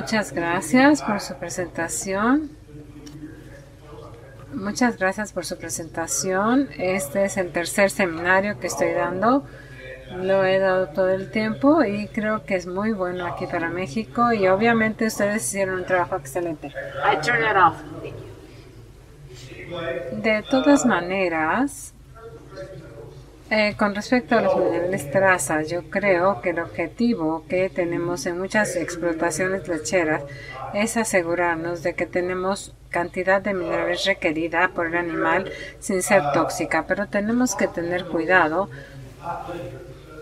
Muchas gracias por su presentación. Muchas gracias por su presentación. Este es el tercer seminario que estoy dando. Lo he dado todo el tiempo y creo que es muy bueno aquí para México y obviamente ustedes hicieron un trabajo excelente. I turn that off. De todas maneras, con respecto a los minerales traza, yo creo que el objetivo que tenemos en muchas explotaciones lecheras es asegurarnos de que tenemos cantidad de minerales requerida por el animal sin ser tóxica, pero tenemos que tener cuidado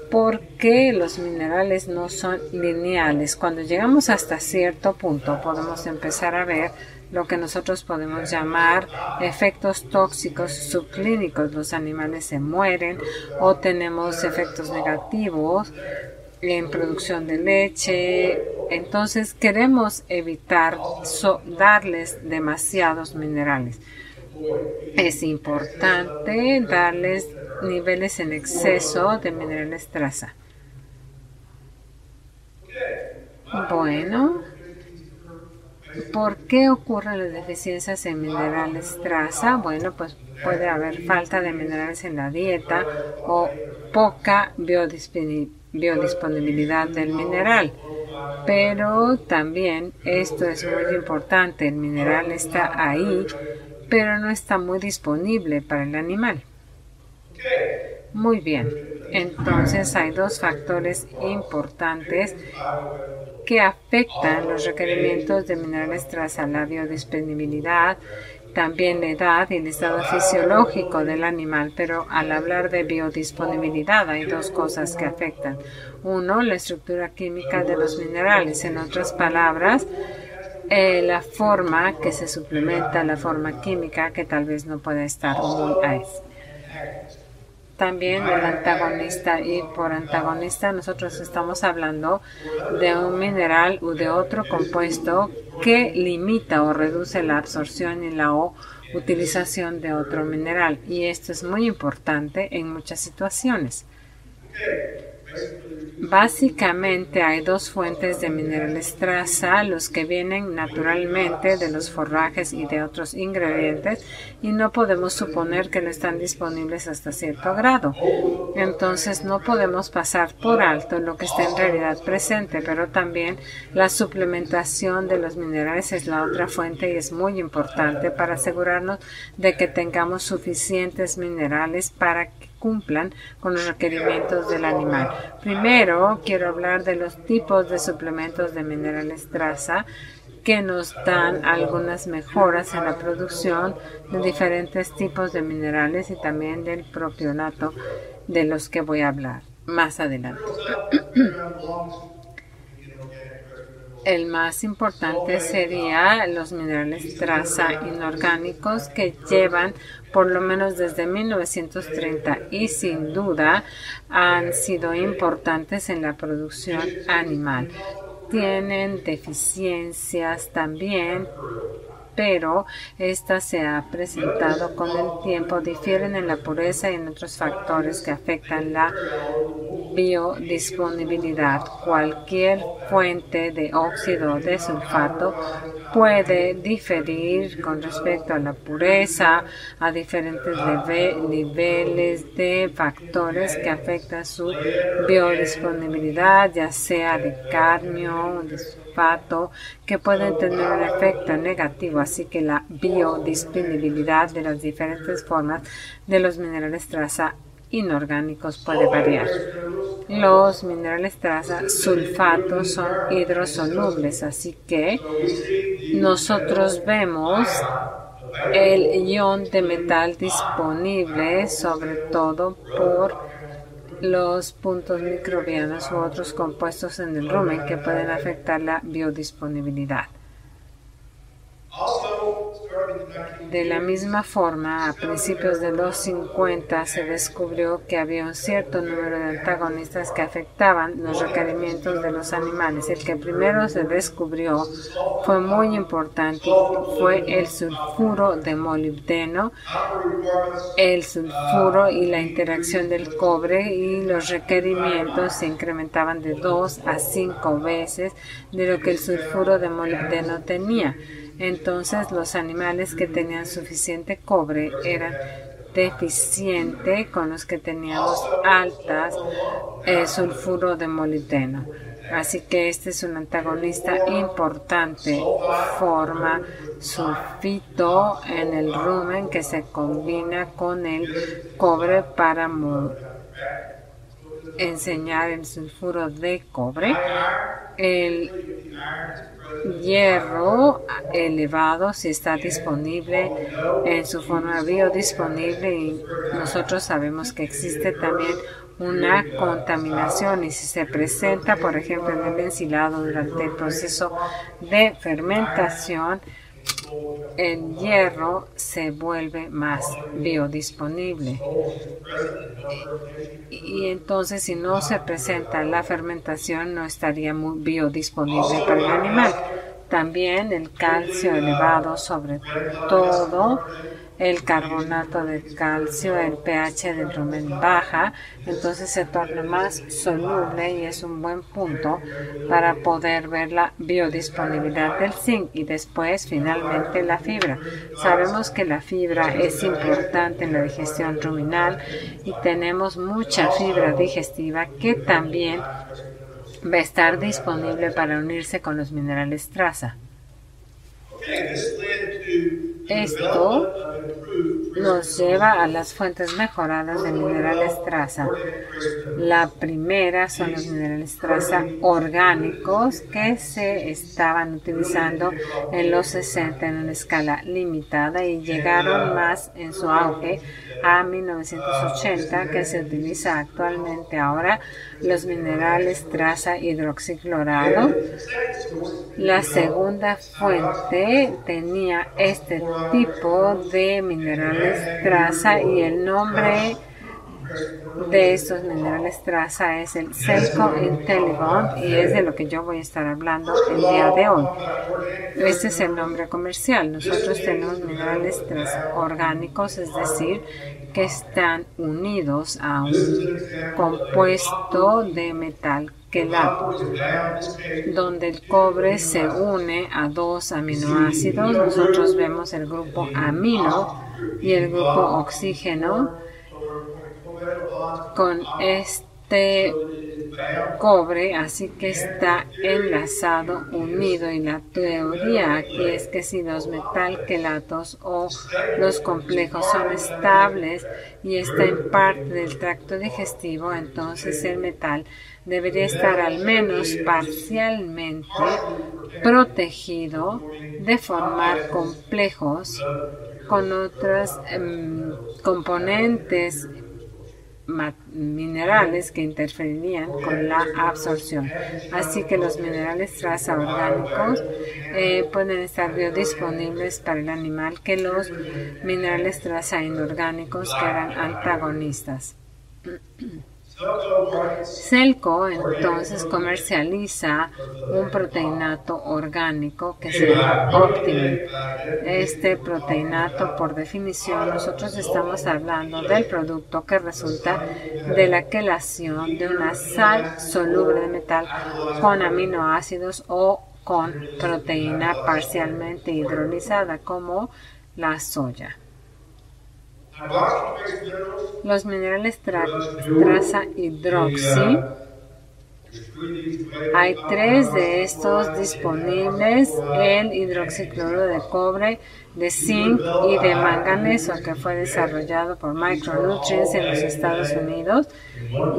porque los minerales no son lineales. Cuando llegamos hasta cierto punto podemos empezar a ver lo que nosotros podemos llamar efectos tóxicos subclínicos. Los animales se mueren o tenemos efectos negativos en producción de leche. Entonces queremos evitar darles demasiados minerales. Es importante darles niveles en exceso de minerales traza. Bueno, ¿por qué ocurren las deficiencias en minerales traza? Bueno, pues puede haber falta de minerales en la dieta o poca biodisponibilidad del mineral. Pero también esto es muy importante, el mineral está ahí, pero no está muy disponible para el animal. Muy bien, entonces hay dos factores importantes que afectan los requerimientos de minerales traza: la biodisponibilidad, también la edad y el estado fisiológico del animal. Pero al hablar de biodisponibilidad hay dos cosas que afectan. Uno, la estructura química de los minerales. En otras palabras, la forma que se suplementa, la forma química que tal vez no pueda estar muy ahí. También el antagonista, y por antagonista nosotros estamos hablando de un mineral u de otro compuesto que limita o reduce la absorción y la utilización de otro mineral, y esto es muy importante en muchas situaciones. Básicamente hay dos fuentes de minerales traza, los que vienen naturalmente de los forrajes y de otros ingredientes, y no podemos suponer que no están disponibles hasta cierto grado. Entonces no podemos pasar por alto lo que está en realidad presente, pero también la suplementación de los minerales es la otra fuente y es muy importante para asegurarnos de que tengamos suficientes minerales para que cumplan con los requerimientos del animal. Primero, quiero hablar de los tipos de suplementos de minerales traza que nos dan algunas mejoras en la producción de diferentes tipos de minerales y también del propionato, de los que voy a hablar más adelante. El más importante sería los minerales traza inorgánicos, que llevan por lo menos desde 1930 y sin duda han sido importantes en la producción animal. Tienen deficiencias también, pero esta se ha presentado con el tiempo, difieren en la pureza y en otros factores que afectan la biodisponibilidad. Cualquier fuente de óxido o de sulfato puede diferir con respecto a la pureza, a diferentes niveles de factores que afectan su biodisponibilidad, ya sea de cadmio, de sulfato, que pueden tener un efecto negativo. Así que la biodisponibilidad de las diferentes formas de los minerales traza inorgánicos puede variar. Los minerales traza sulfato son hidrosolubles, así que nosotros vemos el ion de metal disponible sobre todo por los puntos microbianos u otros compuestos en el rumen que pueden afectar la biodisponibilidad. De la misma forma, a principios de los 50 se descubrió que había un cierto número de antagonistas que afectaban los requerimientos de los animales. El que primero se descubrió fue muy importante, fue el sulfuro de molibdeno, el sulfuro y la interacción del cobre, y los requerimientos se incrementaban de 2 a 5 veces de lo que el sulfuro de molibdeno tenía. Entonces, los animales que tenían suficiente cobre eran deficientes con los que teníamos altas sulfuro de molibdeno. Así que este es un antagonista importante. Forma sulfito en el rumen que se combina con el cobre para enseñar el sulfuro de cobre. El hierro elevado, si está disponible en su forma biodisponible, y nosotros sabemos que existe también una contaminación, y si se presenta, por ejemplo, en el ensilado durante el proceso de fermentación, el hierro se vuelve más biodisponible. Y entonces, si no se presenta la fermentación, no estaría muy biodisponible para el animal. También el calcio elevado, sobre todo el carbonato de calcio, el pH del rumen baja, entonces se torna más soluble, y es un buen punto para poder ver la biodisponibilidad del zinc. Y después, finalmente, la fibra. Sabemos que la fibra es importante en la digestión ruminal, y tenemos mucha fibra digestiva que también va a estar disponible para unirse con los minerales traza. Esto nos lleva a las fuentes mejoradas de minerales traza. La primera son los minerales traza orgánicos, que se estaban utilizando en los 60 en una escala limitada, y llegaron más en su auge a 1980, que se utiliza actualmente ahora los minerales traza hidroxiclorado. La segunda fuente tenía este tipo de minerales traza, y el nombre de estos minerales traza es el Selco IntelliBond, y es de lo que yo voy a estar hablando el día de hoy. Este es el nombre comercial. Nosotros tenemos minerales traza orgánicos, es decir, que están unidos a un compuesto de metal quelato, donde el cobre se une a 2 aminoácidos. Nosotros vemos el grupo amino y el grupo oxígeno con este cobre, así que está enlazado, unido, y la teoría aquí es que si los metalquelatos o los complejos son estables y está en parte del tracto digestivo, entonces el metal debería estar al menos parcialmente protegido de formar complejos con otros componentes minerales que interferirían con la absorción. Así que los minerales traza orgánicos pueden estar biodisponibles para el animal que los minerales traza inorgánicos, que eran antagonistas. Selco entonces comercializa un proteinato orgánico que se llama Optimin. Este proteinato, por definición, nosotros estamos hablando del producto que resulta de la quelación de una sal soluble de metal con aminoácidos o con proteína parcialmente hidrolizada, como la soya. Los minerales traza hidroxi, hay 3 de estos disponibles: el hidroxicloruro de cobre, de zinc y de manganeso, que fue desarrollado por Micronutrients en los Estados Unidos,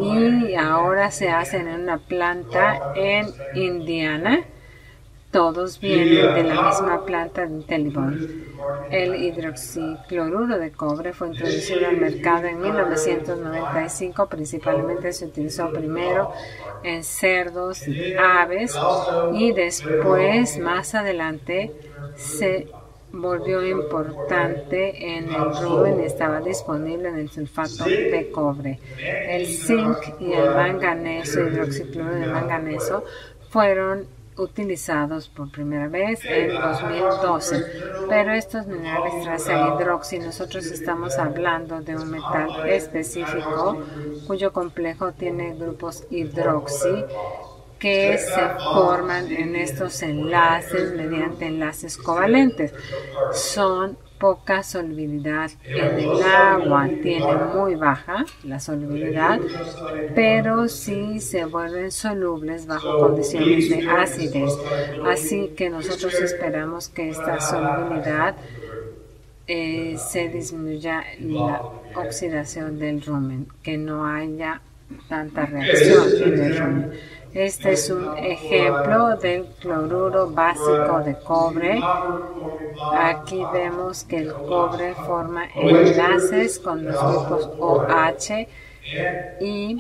y ahora se hacen en una planta en Indiana. Todos vienen de la misma planta de IntelliBond. El hidroxicloruro de cobre fue introducido al mercado en 1995. Principalmente se utilizó primero en cerdos y aves, y después, más adelante, se volvió importante en el rumen y estaba disponible en el sulfato de cobre. El zinc y el manganeso, hidroxicloruro de manganeso, fueron utilizados por primera vez en 2012, pero estos minerales traza hidroxi, nosotros estamos hablando de un metal específico cuyo complejo tiene grupos hidroxi que se forman en estos enlaces mediante enlaces covalentes. Son poca solubilidad en el agua, tiene muy baja la solubilidad, pero sí se vuelven solubles bajo condiciones de acidez. Así que nosotros esperamos que esta solubilidad se disminuya la oxidación del rumen, que no haya tanta reacción en el rumen. Este es un ejemplo del cloruro básico de cobre. Aquí vemos que el cobre forma enlaces con los grupos OH y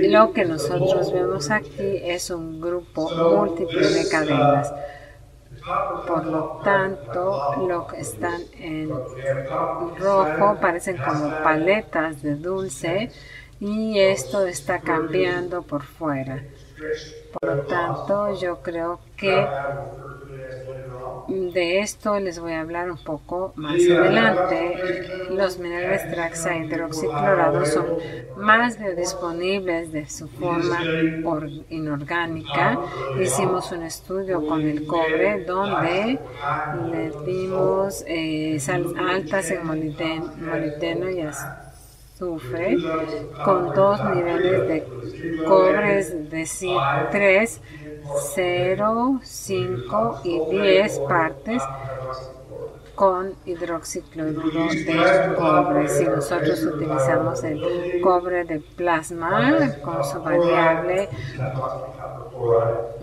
lo que nosotros vemos aquí es un grupo múltiple de cadenas. Por lo tanto, lo que están en rojo parecen como paletas de dulce y esto está cambiando por fuera. Por lo tanto, yo creo que de esto les voy a hablar un poco más adelante. Los minerales traxa hidroxiclorados son más biodisponibles de su forma inorgánica. Hicimos un estudio con el cobre donde le dimos sales altas en molibdeno y azufre con 2 niveles de cobre, es decir, 3, 0, 5 y 10 partes con hidroxicloruro de cobre. Si nosotros utilizamos el cobre de plasma con su variable,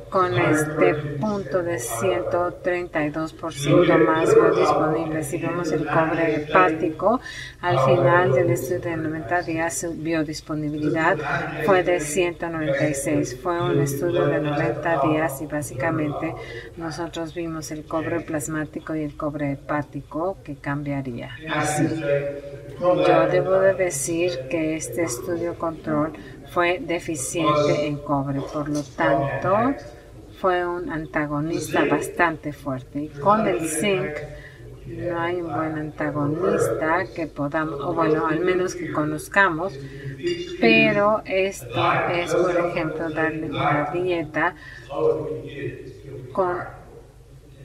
con este punto de 132% más biodisponible. Si vemos el cobre hepático, al final del estudio de 90 días su biodisponibilidad fue de 196. Fue un estudio de 90 días y básicamente nosotros vimos el cobre plasmático y el cobre hepático que cambiaría así. Yo debo de decir que este estudio control fue deficiente en cobre, por lo tanto fue un antagonista bastante fuerte. Y con el zinc no hay un buen antagonista que podamos, o bueno, al menos que conozcamos, pero esto es, por ejemplo, darle una dieta con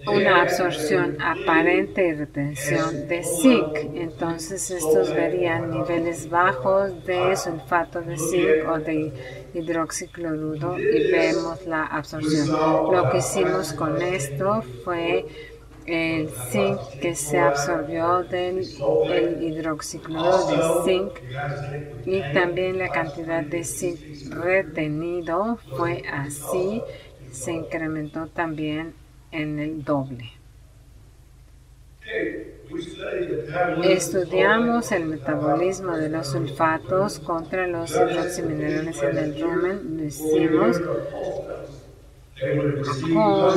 una absorción aparente y retención de zinc. Entonces estos verían niveles bajos de sulfato de zinc o de hidroxicloruro y vemos la absorción. Lo que hicimos con esto fue el zinc que se absorbió del hidroxicloruro de zinc y también la cantidad de zinc retenido fue así, se incrementó también en el doble. Estudiamos el metabolismo de los sulfatos contra los hidroximinerales en el rumen. Lo hicimos con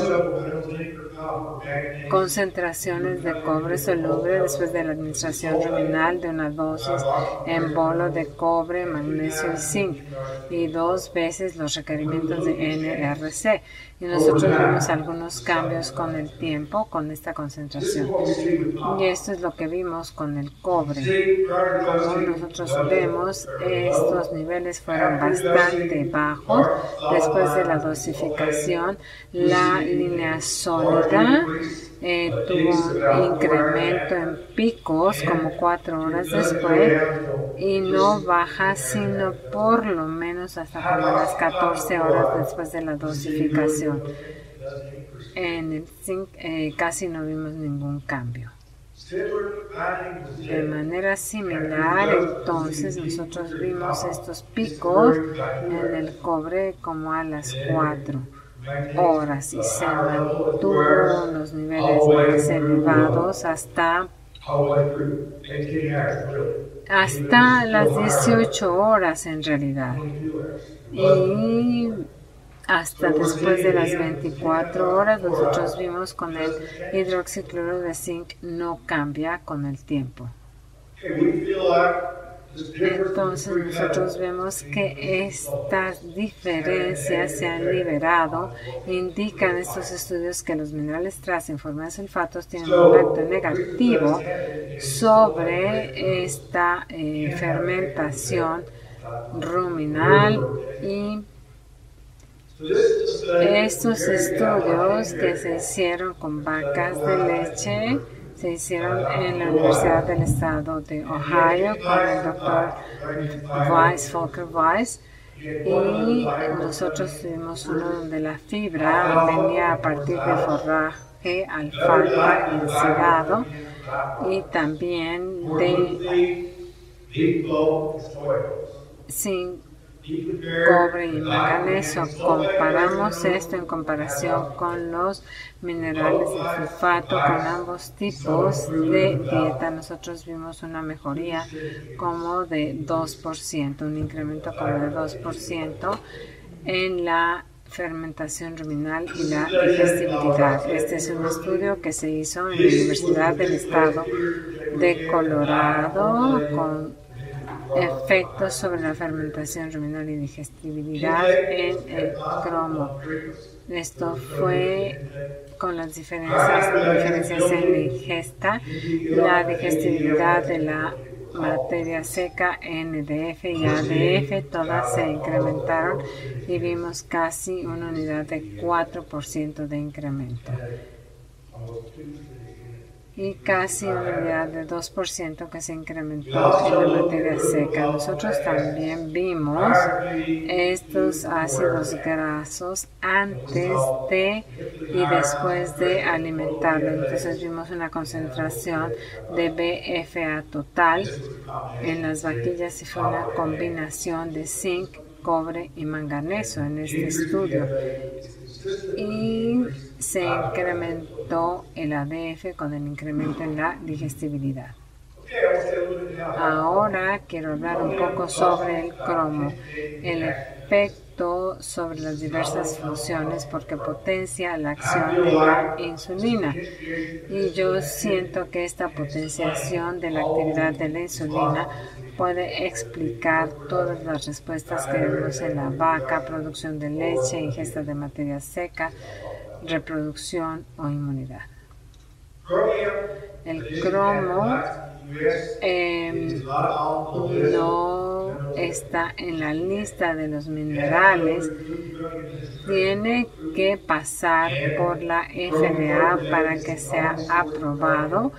concentraciones de cobre soluble después de la administración ruminal de una dosis en bolo de cobre, magnesio y zinc y 2 veces los requerimientos de NRC. Y nosotros vimos algunos cambios con el tiempo con esta concentración. Y esto es lo que vimos con el cobre. Como nosotros vemos, estos niveles fueron bastante bajos. Después de la dosificación, la línea sólida tuvo un incremento en picos como 4 horas después y no baja sino por lo menos hasta como las 14 horas después de la dosificación. En el zinc casi no vimos ningún cambio. De manera similar, entonces nosotros vimos estos picos en el cobre como a las 4 horas y se mantuvo los niveles más elevados hasta las 18 horas en realidad. Y hasta después de las 24 horas. Nosotros vimos con el hidroxicloruro de zinc no cambia con el tiempo. Entonces nosotros vemos que estas diferencias se han liberado. Indican estos estudios que los minerales traza en forma de sulfatos tienen un impacto negativo sobre esta fermentación ruminal, y estos estudios que se hicieron con vacas de leche se hicieron en la Universidad del Estado de Ohio con el doctor Volker Weiss, y nosotros tuvimos uno donde la fibra venía a partir de forraje, alfalfa y ensilado, y también de zinc, cobre y manganeso. Comparamos esto en comparación con los minerales de sulfato. Con ambos tipos de dieta nosotros vimos una mejoría como de 2%, un incremento como de 2% en la fermentación ruminal y la digestibilidad. Este es un estudio que se hizo en la Universidad del Estado de Colorado con efectos sobre la fermentación ruminal y digestibilidad en el cromo. Esto fue con las diferencias en la ingesta, la digestibilidad de la materia seca, NDF y ADF, todas se incrementaron y vimos casi una unidad de 4% de incremento y casi una unidad de 2% que se incrementó en la materia seca. Nosotros también vimos estos ácidos grasos antes de y después de alimentarlo. Entonces vimos una concentración de BFA total en las vaquillas y fue una combinación de zinc, cobre y manganeso en este estudio. Y se incrementó el ADF con el incremento en la digestibilidad. Ahora quiero hablar un poco sobre el cromo, el efecto sobre las diversas funciones, porque potencia la acción de la insulina. Y yo siento que esta potenciación de la actividad de la insulina puede explicar todas las respuestas que vemos en la vaca: producción de leche, ingesta de materia seca, reproducción o inmunidad. El cromo no está en la lista de los minerales, tiene que pasar por la FDA para que sea aprobado,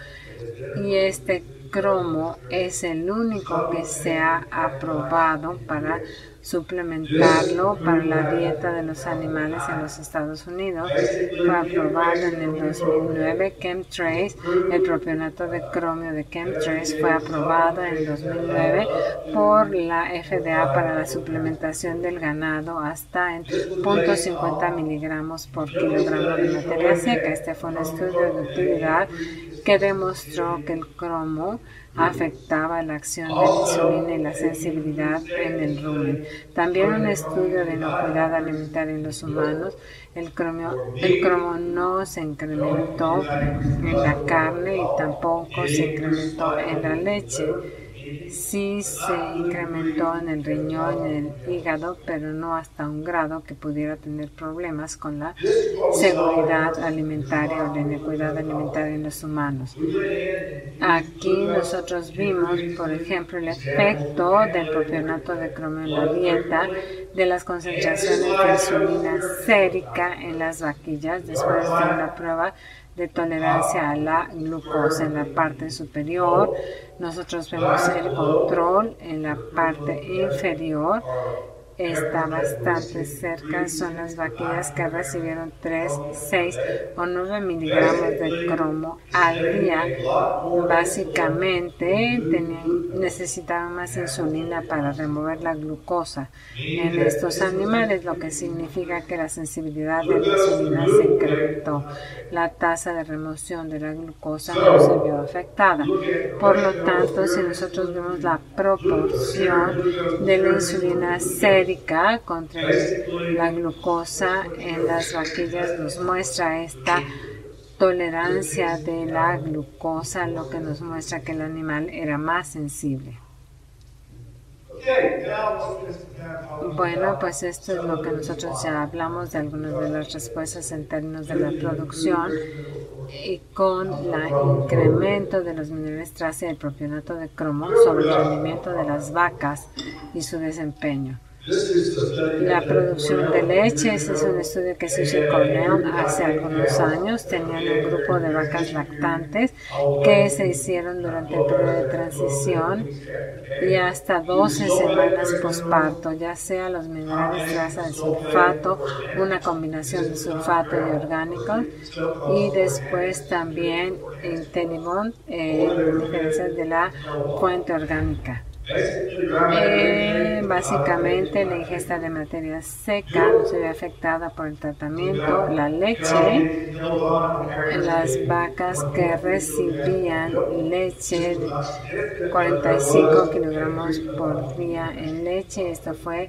y este cromo es el único que se ha aprobado para suplementarlo para la dieta de los animales en los Estados Unidos. Fue aprobado en el 2009. Chemtrace, el propionato de cromio de Chemtrace, fue aprobado en el 2009 por la FDA para la suplementación del ganado hasta en 0.50 miligramos por kilogramo de materia seca. Este fue un estudio de utilidad que demostró que el cromo afectaba la acción de la insulina y la sensibilidad en el rumen. También un estudio de inocuidad alimentaria en los humanos. El cromo no se incrementó en la carne y tampoco se incrementó en la leche. Sí se incrementó en el riñón y en el hígado, pero no hasta un grado que pudiera tener problemas con la seguridad alimentaria o la inocuidad alimentaria en los humanos. Aquí nosotros vimos, por ejemplo, el efecto del propionato de cromio en la dieta, de las concentraciones de insulina sérica en las vaquillas después de una prueba de tolerancia a la glucosa. En la parte superior nosotros vemos el control, en la parte inferior está bastante cerca, son las vaquillas que recibieron 3, 6 o 9 miligramos de cromo al día. Básicamente tenían necesitaban más insulina para remover la glucosa en estos animales, lo que significa que la sensibilidad de la insulina se incrementó. La tasa de remoción de la glucosa no se vio afectada. Por lo tanto, si nosotros vemos la proporción de la insulina sérica contra la glucosa en las vaquillas, nos muestra esta tolerancia de la glucosa, lo que nos muestra que el animal era más sensible. Bueno, pues esto es lo que nosotros ya hablamos de algunas de las respuestas en términos de la producción y con el incremento de los minerales traza y el propionato de cromo sobre el rendimiento de las vacas y su desempeño. La producción de leche, ese es un estudio que se hizo en Cornell hace algunos años. Tenían un grupo de vacas lactantes que se hicieron durante el periodo de transición y hasta 12 semanas posparto, ya sea los minerales traza de sulfato, una combinación de sulfato y orgánico, y después también Tenibond, diferencias de la fuente orgánica. Básicamente la ingesta de materia seca no se ve afectada por el tratamiento. La leche, las vacas que recibían leche, 45 kilogramos por día en leche, esto fue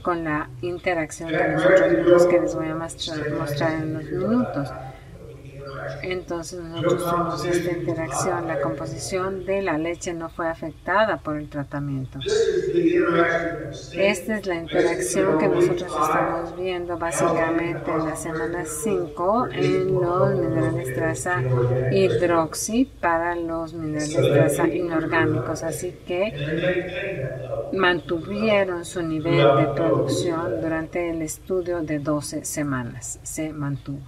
con la interacción que nosotros vimos, que les voy a mostrar en unos minutos. Entonces nosotros tuvimos esta interacción, la composición de la leche no fue afectada por el tratamiento. Esta es la interacción que nosotros estamos viendo básicamente en la semana 5 en los minerales traza hidroxi para los minerales traza inorgánicos, así que mantuvieron su nivel de producción durante el estudio de 12 semanas, se mantuvo.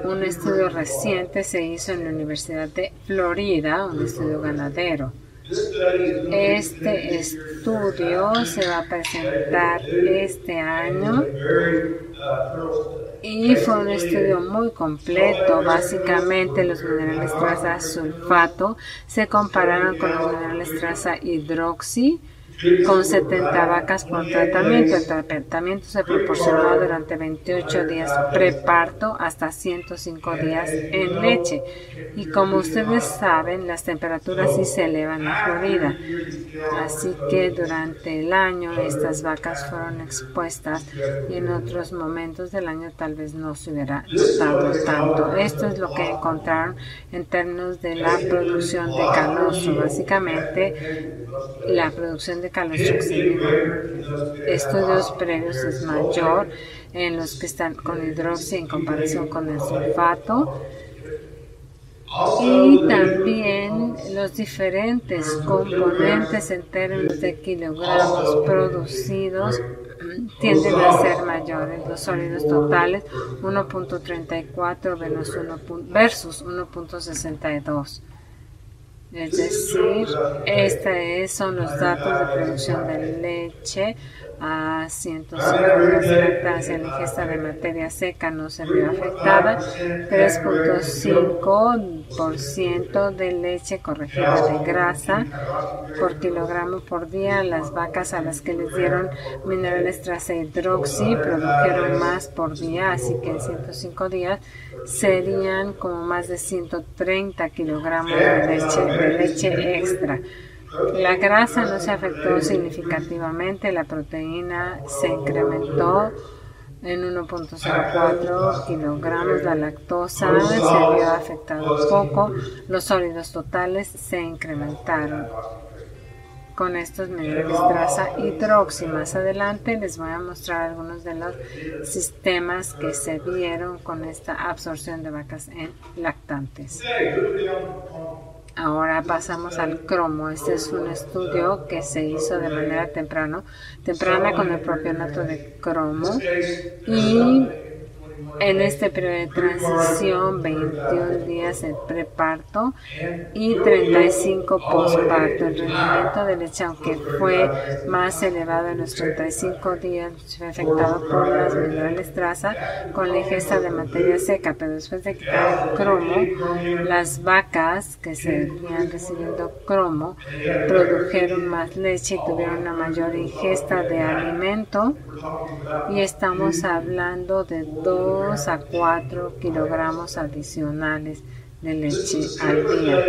Un estudio reciente se hizo en la Universidad de Florida, un estudio ganadero. Este estudio se va a presentar este año y fue un estudio muy completo. Básicamente los minerales traza sulfato se compararon con los minerales traza hidroxi con 70 vacas por tratamiento. El tratamiento se proporcionó durante 28 días preparto hasta 105 días en leche. Y como ustedes saben, las temperaturas sí se elevan en Florida. Así que durante el año estas vacas fueron expuestas y en otros momentos del año tal vez no se hubiera notado tanto. Esto es lo que encontraron en términos de la producción de calostro. Básicamente, la producción de calostro en estudios previos es mayor en los que están con hidroxi en comparación con el sulfato, y también los diferentes componentes en términos de kilogramos producidos tienden a ser mayores. Los sólidos totales 1.34 versus 1.62. Es decir, estos son los datos de producción de leche a 105 días de lactancia. La ingesta de materia seca no se vio afectada. 3.5% de leche corregida de grasa por kilogramo por día. Las vacas a las que les dieron minerales traza hidroxi produjeron más por día, así que en 105 días serían como más de 130 kilogramos de leche extra. La grasa no se afectó significativamente, la proteína se incrementó en 1.04 kilogramos, la lactosa se vio afectada poco, los sólidos totales se incrementaron con estos minerales traza hidroxi. Más adelante les voy a mostrar algunos de los sistemas que se vieron con esta absorción de vacas en lactantes. Ahora pasamos al cromo. Este es un estudio que se hizo de manera temprana con el propionato de cromo, y En este periodo de transición, 21 días el preparto y 35 posparto. El rendimiento de leche, aunque fue más elevado en los 35 días, fue afectado por las minerales traza con la ingesta de materia seca, pero después de quitar el cromo, las vacas que seguían recibiendo cromo produjeron más leche y tuvieron una mayor ingesta de alimento, y estamos hablando de 2 a 4 kilogramos adicionales de leche al día.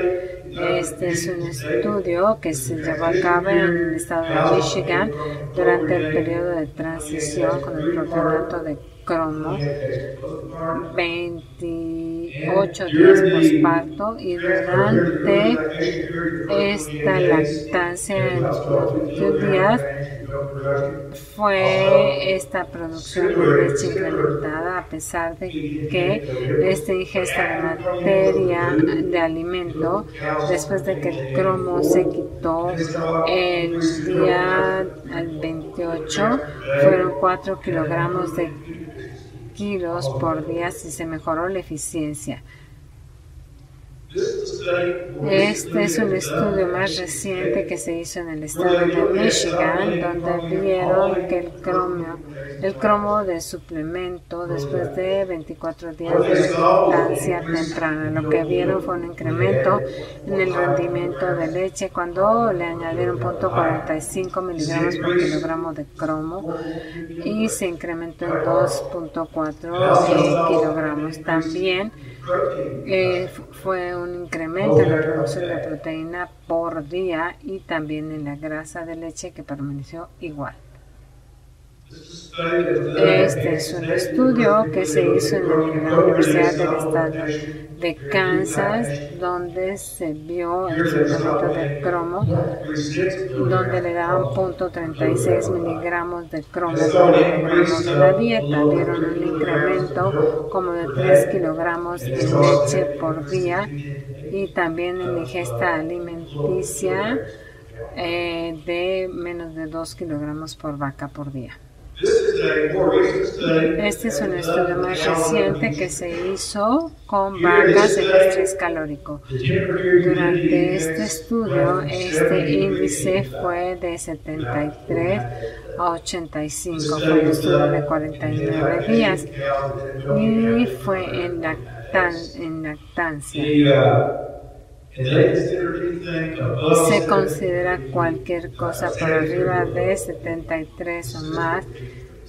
Este es un estudio que se llevó a cabo en el estado de Michigan durante el periodo de transición con el propionato de cromo, 28 días posparto, y durante esta lactancia en los primeros días fue esta producción de leche incrementada, a pesar de que esta ingesta de materia de alimento, después de que el cromo se quitó el día al 28, fueron 4 kilogramos de kilos por día si se mejoró la eficiencia. Este es un estudio más reciente que se hizo en el estado de Michigan, donde vieron que el cromo de suplemento después de 24 días de lactancia temprana, lo que vieron fue un incremento en el rendimiento de leche cuando le añadieron 0.45 miligramos por kilogramo de cromo, y se incrementó en 2.4 kilogramos. También fue un incremento en la producción de proteína por día y también en la grasa de leche, que permaneció igual. Este es un estudio que se hizo en la Universidad del Estado de Kansas, donde se vio el suplemento de cromo, donde le daban 0.36 miligramos de cromo por kilogramo de la dieta. Vieron un incremento como de 3 kilogramos de leche por día, y también en la ingesta alimenticia de menos de 2 kilogramos por vaca por día. Este es un estudio más reciente que se hizo con vacas en estrés calórico. Durante este estudio, este índice fue de 73 a 85, fue un estudio de 49 días y fue en lactancia. Se considera cualquier cosa por arriba de 73 o más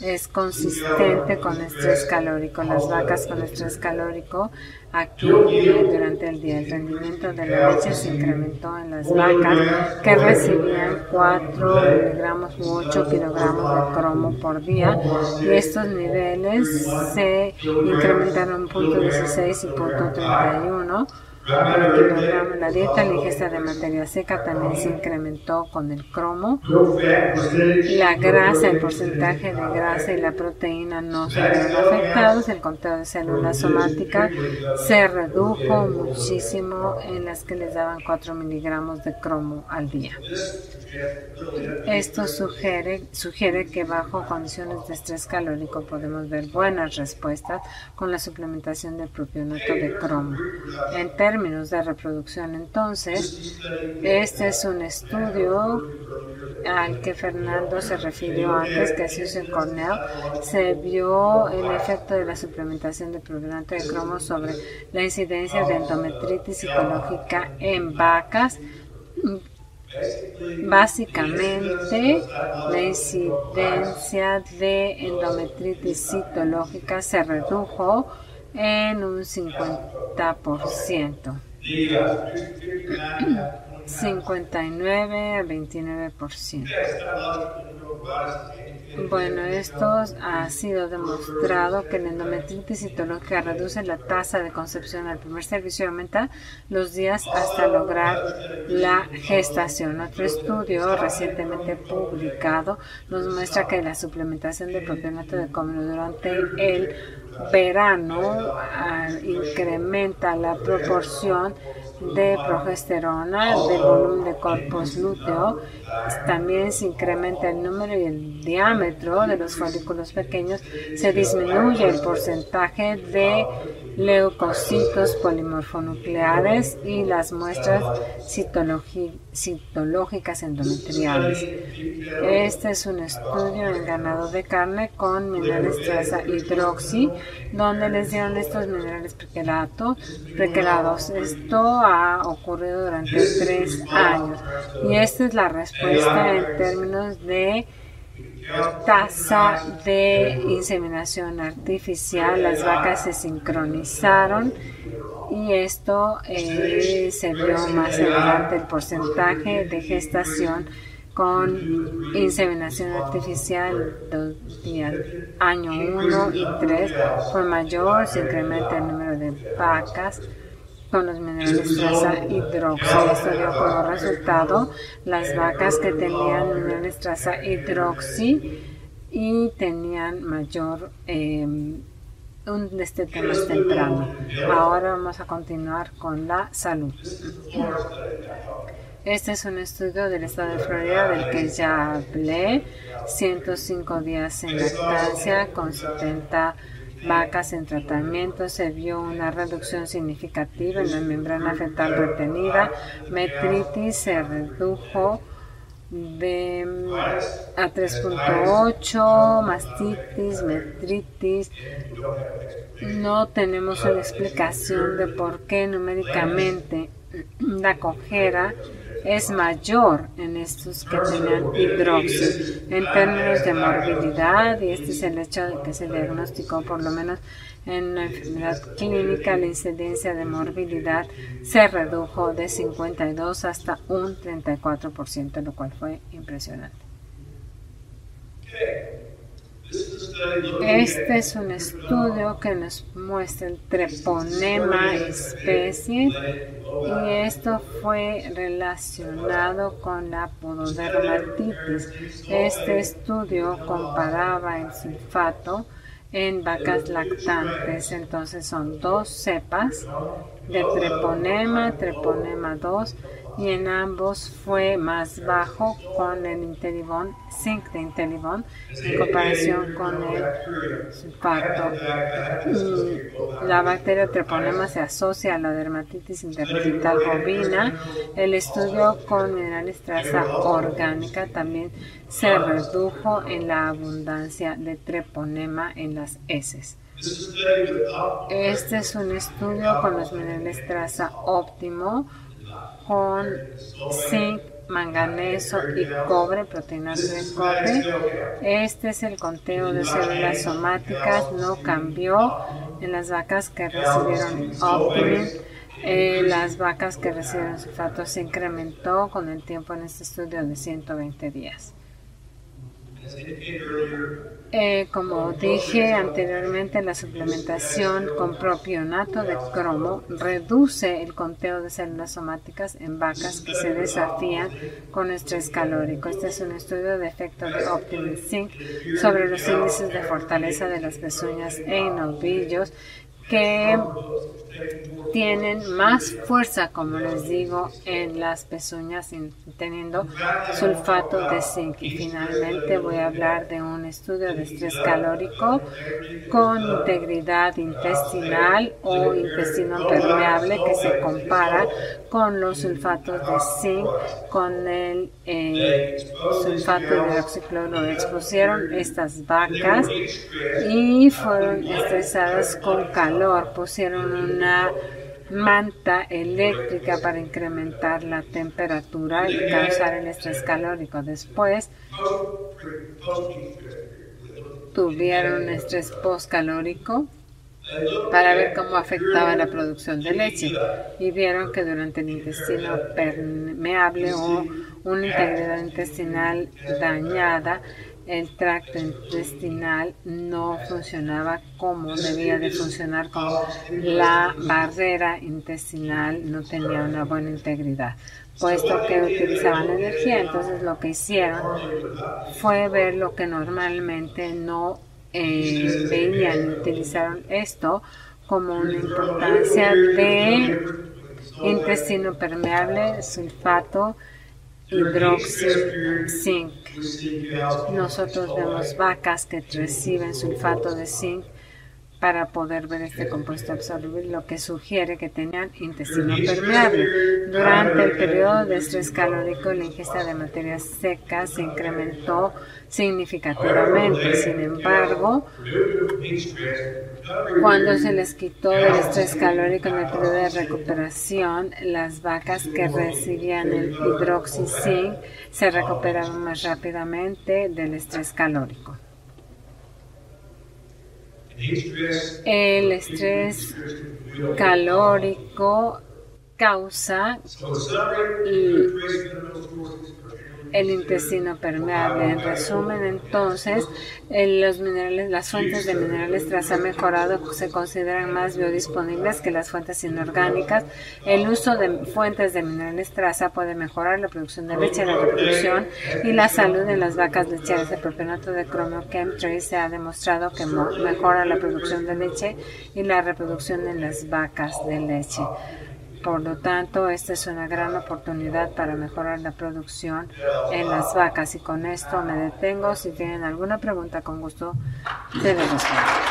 es consistente con estrés calórico. Las vacas con estrés calórico, aquí durante el día, el rendimiento de la leche se incrementó en las vacas que recibían 4 miligramos u 8 kilogramos de cromo por día, y estos niveles se incrementaron 0.16 y 0.31 por kilogramo. La dieta, la ingesta de materia seca también se incrementó con el cromo. La grasa, el porcentaje de grasa y la proteína no se vieron afectados. El conteo de células somáticas se redujo muchísimo en las que les daban 4 miligramos de cromo al día. Esto sugiere que bajo condiciones de estrés calórico podemos ver buenas respuestas con la suplementación del propionato de cromo. En términos de reproducción, entonces, este es un estudio al que Fernando se refirió antes, que se hizo en Cornell. Se vio el efecto de la suplementación de propionato de cromo sobre la incidencia de endometritis citológica en vacas. Básicamente, la incidencia de endometritis citológica se redujo en un 50%, 59 a 29%. Bueno, esto ha sido demostrado que la endometritis citológica reduce la tasa de concepción al primer servicio y aumenta los días hasta lograr la gestación. Otro estudio recientemente publicado nos muestra que la suplementación de propionato de cromo durante el verano incrementa la proporción de progesterona, del volumen de corpus lúteo. También se incrementa el número y el diámetro de los folículos pequeños, se disminuye el porcentaje de leucocitos polimorfonucleares y las muestras citológicas endometriales. Este es un estudio en ganado de carne con minerales traza hidroxi, donde les dieron estos minerales prequelados. Esto ha ocurrido durante 3 años y esta es la respuesta en términos de tasa de inseminación artificial. Las vacas se sincronizaron y esto se vio más adelante. El porcentaje de gestación con inseminación artificial año 1 y 3 fue mayor, se incrementa el número de vacas con los minerales traza hidroxi. Esto dio como resultado las vacas que tenían minerales traza hidroxi y tenían mayor un destete más temprano. Ahora vamos a continuar con la salud. Este es un estudio del estado de Florida del que ya hablé. 105 días en lactancia con 70 vacas en tratamiento. Se vio una reducción significativa en la membrana fetal retenida. Metritis se redujo a 3.8, mastitis, metritis. No tenemos una explicación de por qué numéricamente la cojera es mayor en estos que tenían hidroxi en términos de morbilidad, y este es el hecho de que se diagnosticó, por lo menos en una enfermedad clínica, la incidencia de morbilidad se redujo de 52 hasta un 34%, lo cual fue impresionante. Este es un estudio que nos muestra el treponema especie, y esto fue relacionado con la pododermatitis. Este estudio comparaba el sulfato en vacas lactantes. Entonces son 2 cepas de treponema 2, y en ambos fue más bajo con el Intellibon, zinc de Intellibon, en comparación con el sulfato. La bacteria treponema se asocia a la dermatitis interdigital bovina. El estudio con minerales traza orgánica también se redujo en la abundancia de treponema en las heces. Este es un estudio con los minerales traza óptimo, con zinc, manganeso y cobre, proteínas de cobre. Este es el conteo de células somáticas, no cambió en las vacas que recibieron Optimin. Las vacas que recibieron sulfato se incrementó con el tiempo en este estudio de 120 días. Como dije anteriormente, la suplementación con propionato de cromo reduce el conteo de células somáticas en vacas que se desafían con estrés calórico. Este es un estudio de efecto de Optimin Zinc sobre los índices de fortaleza de las pezuñas e novillos, que tienen más fuerza, como les digo, en las pezuñas, teniendo sulfato de zinc. Y finalmente voy a hablar de un estudio de estrés calórico con integridad intestinal o intestino permeable, que se compara con los sulfatos de zinc con el sulfato de hidroxicloro. Expusieron estas vacas y fueron estresadas con calor. Pusieron una manta eléctrica para incrementar la temperatura y causar el estrés calórico. Después tuvieron estrés postcalórico para ver cómo afectaba la producción de leche, y vieron que durante el intestino permeable o una integridad intestinal dañada, el tracto intestinal no funcionaba como debía de funcionar, como la barrera intestinal no tenía una buena integridad, puesto que utilizaban la energía. Entonces lo que hicieron fue ver lo que normalmente no veían, y utilizaron esto como una importancia de intestino permeable, sulfato, hidroxil, zinc. Nosotros vemos vacas que reciben sulfato de zinc para poder ver este compuesto absorbible, lo que sugiere que tenían intestino permeable. Durante el periodo de estrés calórico, la ingesta de materias secas se incrementó significativamente. Sin embargo, cuando se les quitó el estrés calórico en el periodo de recuperación, las vacas que recibían el hidroxi-zinc se recuperaron más rápidamente del estrés calórico. El estrés calórico causa el intestino permeable. En resumen, entonces, las fuentes de minerales traza mejorado se consideran más biodisponibles que las fuentes inorgánicas. El uso de fuentes de minerales traza puede mejorar la producción de leche, la reproducción y la salud de las vacas lecheras. El propionato de cromo chemtrace se ha demostrado que mejora la producción de leche y la reproducción en las vacas de leche. Por lo tanto, esta es una gran oportunidad para mejorar la producción en las vacas. Y con esto me detengo. Si tienen alguna pregunta, con gusto se les respondo.